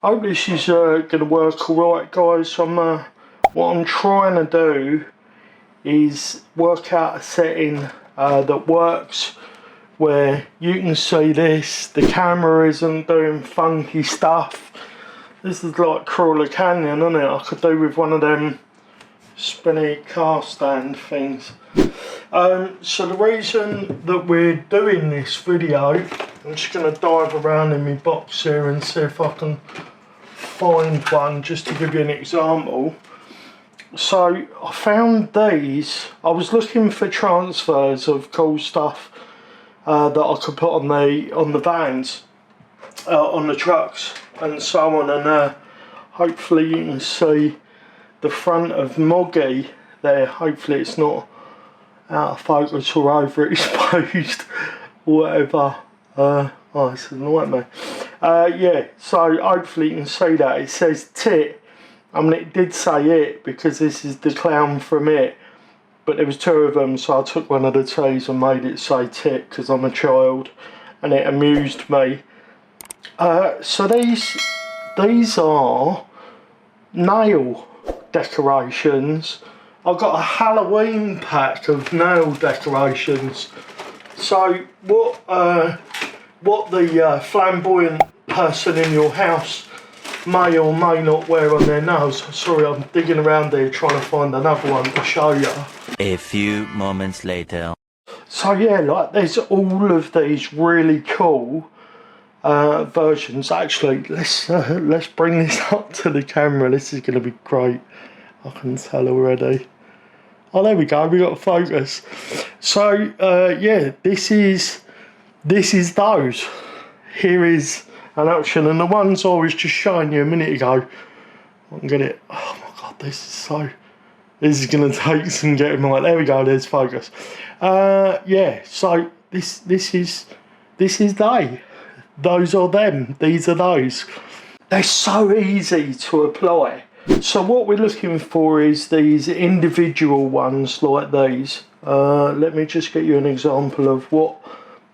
Hope this is going to work alright, guys. What I'm trying to do is work out a setting that works where you can see this, the camera isn't doing funky stuff. This is like Crawler Canyon, isn't it? I could do with one of them spinny car stand things. So the reason that we're doing this video, I'm just going to dive around in my box here and see if I can find one just to give you an example. So I found these. I was looking for transfers of cool stuff that I could put on the vans, on the trucks and so on, and hopefully you can see the front of Moggy there. Hopefully it's not out of focus or overexposed or whatever. Oh, it's annoying me. Yeah, so hopefully you can see that. It says Tit. I mean, it did say it because this is the clown from It, but there was two of them, so I took one of the T's and made it say Tit because I'm a child and it amused me. So these are nail decorations. I've got a Halloween pack of nail decorations. So what the flamboyant person in your house may or may not wear on their nails. Sorry, I'm digging around there trying to find another one to show you. A few moments later. So yeah, like there's all of these really cool versions. Actually, let's bring this up to the camera. This is going to be great. I can tell already. Oh, there we go. We got focus. So yeah, this is those. Here is an action, and the ones I was just showing you a minute ago. I can get it. Oh my god, this is going to take some getting right. There we go. There's focus. Yeah. So this is they. Those are them. These are those. They're so easy to apply. So what we're looking for is these individual ones like these. Let me just get you an example of what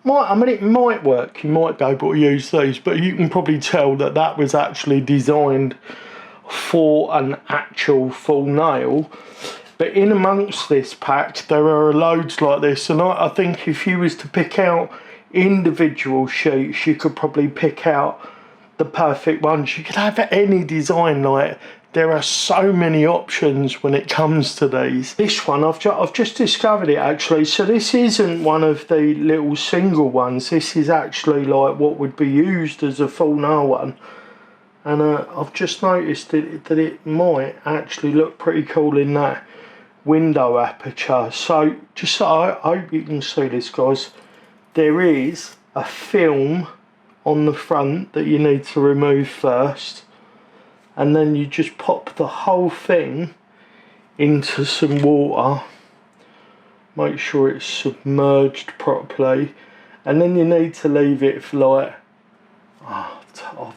might, I mean, it might work. You might be able to use these, but you can probably tell that that was actually designed for an actual full nail. But in amongst this pack, there are loads like this, and I think if you was to pick out individual sheets, you could probably pick out the perfect ones. You could have any design. Like, there are so many options when it comes to these. This one, I've just discovered it actually. So this isn't one of the little single ones. This is actually like what would be used as a full nail one. And I've just noticed that it might actually look pretty cool in that window aperture. So just so I hope you can see this, guys. There is a film on the front that you need to remove first. And then you just pop the whole thing into some water. Make sure it's submerged properly. And then you need to leave it for like... I've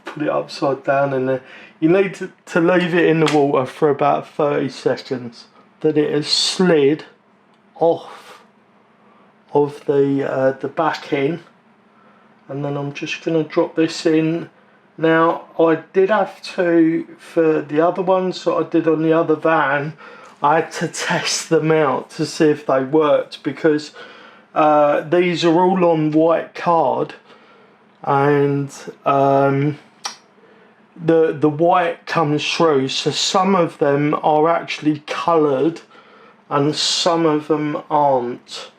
put it upside down in there. You need to leave it in the water for about 30 seconds. That it has slid off of the backing. And then I'm just going to drop this in. Now, I did have to, for the other ones that I did on the other van, I had to test them out to see if they worked, because these are all on white card, and the white comes through, so some of them are actually coloured and some of them aren't,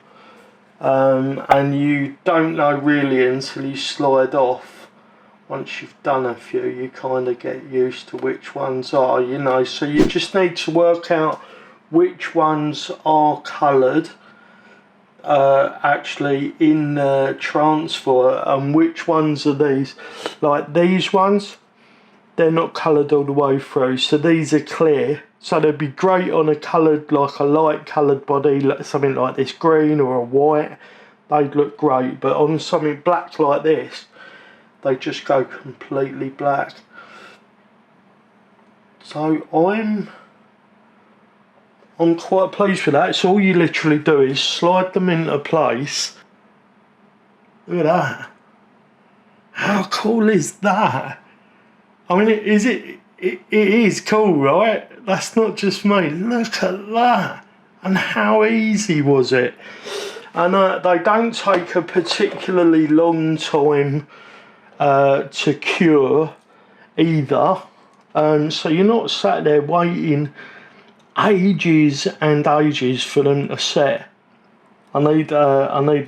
and you don't know really until you slide off. Once you've done a few, you kind of get used to which ones are, you know. So you just need to work out which ones are coloured actually in the transfer, and which ones are these. Like these ones, they're not coloured all the way through, so these are clear. So they'd be great on a coloured, like a light coloured body, like something like this green or a white. They'd look great, but on something black like this, they just go completely black. So I'm quite pleased with that. So all you literally do is slide them into place. Look at that. How cool is that? I mean, it is cool, right? That's not just me. Look at that. And how easy was it? And they don't take a particularly long time to cure either. So you're not sat there waiting ages and ages for them to set. I need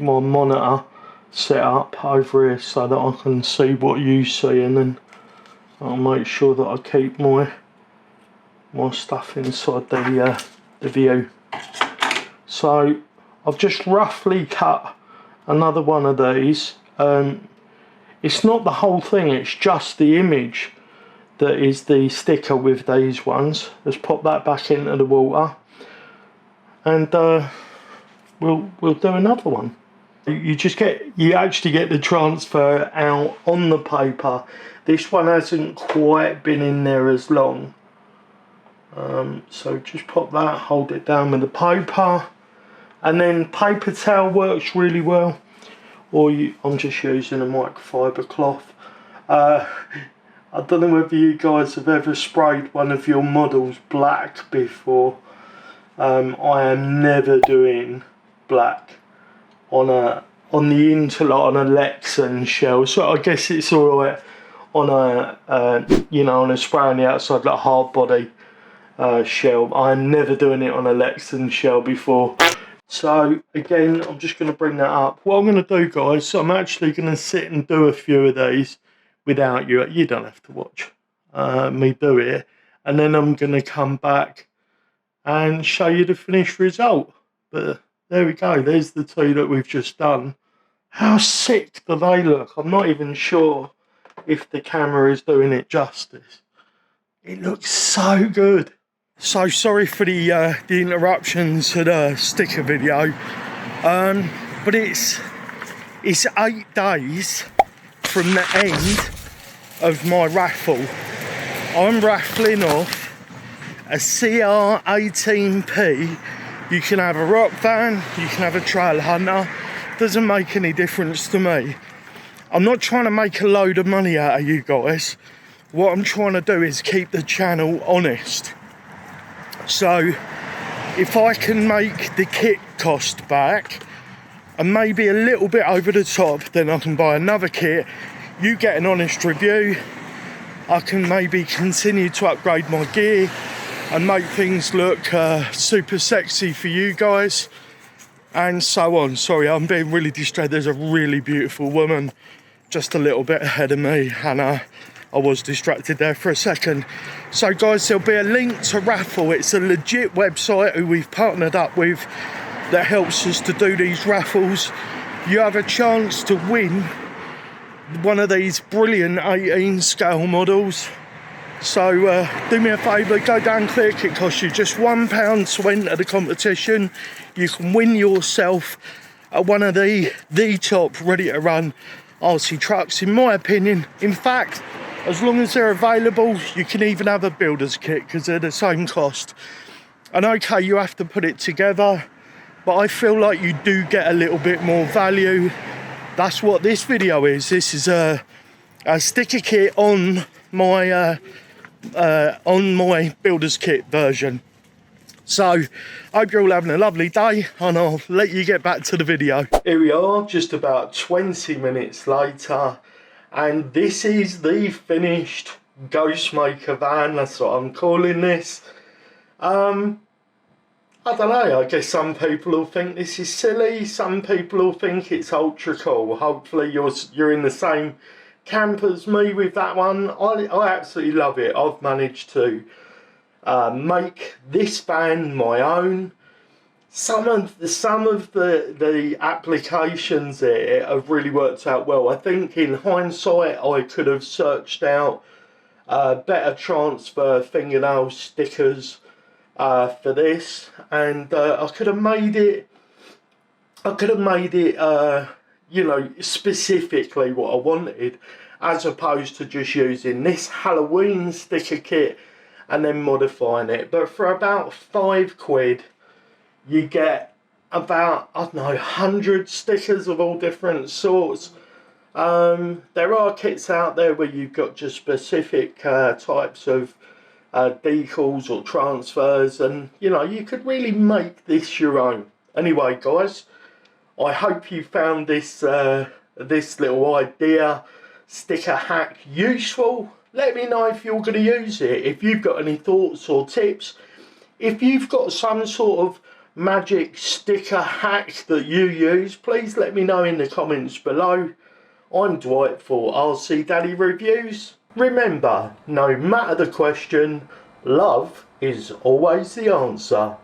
my monitor set up over here so that I can see what you see, and then I'll make sure that I keep my stuff inside the view. So I've just roughly cut another one of these. It's not the whole thing, it's just the image that is the sticker with these ones. Let's pop that back into the water, and we'll do another one. You actually get the transfer out on the paper. This one hasn't quite been in there as long. So just pop that, hold it down with the paper, and then paper towel works really well. Or I'm just using a microfiber cloth. I don't know whether you guys have ever sprayed one of your models black before. I am never doing black on the interlock on a Lexan shell, so I guess it's alright on a on a spray on the outside, like a hard body shell. I'm never doing it on a Lexan shell before. So again, I'm just going to bring that up. What I'm going to do, guys, I'm actually going to sit and do a few of these without you. You don't have to watch me do it, and then I'm going to come back and show you the finished result. But there we go, there's the two that we've just done. How sick do they look? I'm not even sure if the camera is doing it justice. It looks so good. So sorry for the interruptions to the sticker video, but it's 8 days from the end of my raffle. I'm raffling off a CR18P. You can have a rock van, you can have a trail hunter, doesn't make any difference to me. I'm not trying to make a load of money out of you guys. What I'm trying to do is keep the channel honest. So if I can make the kit cost back and maybe a little bit over the top, then I can buy another kit, you get an honest review, I can maybe continue to upgrade my gear and make things look super sexy for you guys, and so on. Sorry, I'm being really distracted. There's a really beautiful woman just a little bit ahead of me, and I was distracted there for a second. So guys, there'll be a link to Raffle. It's a legit website who we've partnered up with that helps us to do these raffles. You have a chance to win one of these brilliant 18 scale models. So do me a favour, go down, click. It costs you just £1 to enter the competition. You can win yourself one of the top ready to run RC trucks, in my opinion. In fact, as long as they're available, you can even have a builder's kit because they're the same cost. And okay, you have to put it together, but I feel like you do get a little bit more value. That's what this video is. This is a sticker kit on my builder's kit version. So I hope you're all having a lovely day, and I'll let you get back to the video. Here we are, just about 20 minutes later, and this is the finished Ghostmaker van. That's what I'm calling this. I don't know, I guess some people will think this is silly, some people will think it's ultra cool. Hopefully you're in the same camp as me with that one. I absolutely love it. I've managed to make this van my own. Some of the applications there have really worked out well. I think in hindsight I could have searched out better transfer fingernail stickers for this, and I could have made it you know, specifically what I wanted, as opposed to just using this Halloween sticker kit and then modifying it. But for about £5, you get about, I don't know, 100 stickers of all different sorts. There are kits out there where you've got just specific types of decals or transfers, and you know, you could really make this your own. Anyway guys, I hope you found this this little idea sticker hack useful. Let me know if you're going to use it, if you've got any thoughts or tips. If you've got some sort of magic sticker hack that you use, please let me know in the comments below. I'm Dwight for RC Daddy Reviews. Remember, no matter the question, love is always the answer.